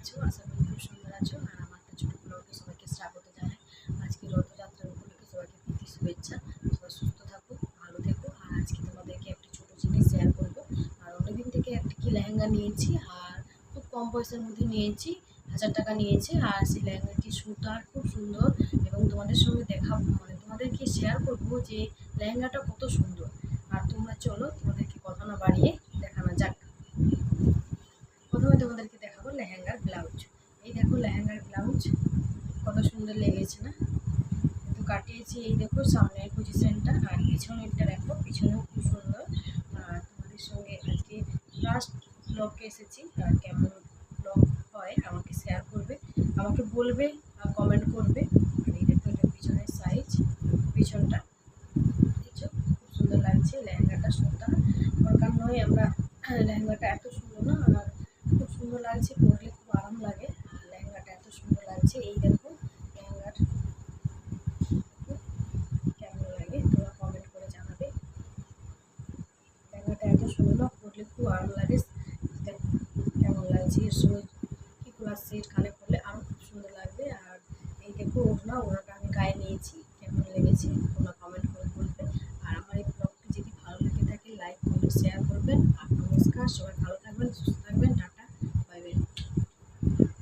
আছো? আশা করি খুব সুন্দর আছো। আর আমার একটা ছোট ব্লগে সবাইকে স্বাগত জানাই। আজকে রথযাত্রা উপলক্ষে সবাইকে প্রীতি শুভেচ্ছা। সবাই সুস্থ থাকো, ভালো থেকো। আর আজকে তোমাদেরকে একটা ছোট জিনিস শেয়ার করবো। আর অনেকদিন থেকে একটা কি লেহেঙ্গা নিয়েছি, আর খুব কম পয়সার মধ্যে নিয়েছি, 1000 টাকা নিয়েছি। আর সেই লেহেঙ্গাটি সুতার খুব সুন্দর, এবং তোমাদের সঙ্গে দেখাবো, মানে তোমাদেরকে শেয়ার করবো যে লেহেঙ্গাটা কত সুন্দর। আর তোমরা চলো, তোমাদেরকে কথা না বাড়িয়ে দেখানো যাক। প্রথমে তোমাদেরকে দেখাবো লেহেঙ্গার ব্লাউজ। এই দেখো লেহেঙ্গার ব্লাউজ কত সুন্দর লেগেছে না? কিন্তু কাটিয়েছি, এই দেখো সামনের পজিশনটা, আর পিছনেরটা দেখো, পিছনেও খুব সুন্দর। আর তোমাদের সঙ্গে আজকে লাস্ট ব্লগে এসেছি। আর কেমন ব্লগ হয় আমাকে শেয়ার করবে, আমাকে বলবে, আর কমেন্ট করবে। আর এই দেখো এটা পিছনের সাইজ, পিছনটা দেখছো খুব সুন্দর লাগছে। লেহেঙ্গাটা সুতা দরকার নয়, আমরা লেহেঙ্গাটা এত সুন্দর না, আর খুব সুন্দর লাগছে, পরলে খুব আরাম লাগে। আর লেহেঙ্গাটা এত সুন্দর লাগছে। এই দেখো লেহেঙ্গার কেমন লাগে তোমরা কমেন্ট করে জানাবে। লেহেঙ্গাটা এত সুন্দর, পরলে খুব আরাম লাগে। দেখো কেমন লাগছে, এর সঙ্গে কি প্লাস সেট কানে পরলে আরও খুব সুন্দর লাগবে। আর এই দেখো ওড়নাটা আমি গায়ে নিয়েছি, কেমন লেগেছে তোমরা কমেন্ট করে বলবে। আর আমার এই ব্লগটি যদি ভালো লেগে থাকে লাইক কমেন্ট শেয়ার করবেন। আর নমস্কার, সবাই ভালো থাকবেন, সুস্থ থাকবেন।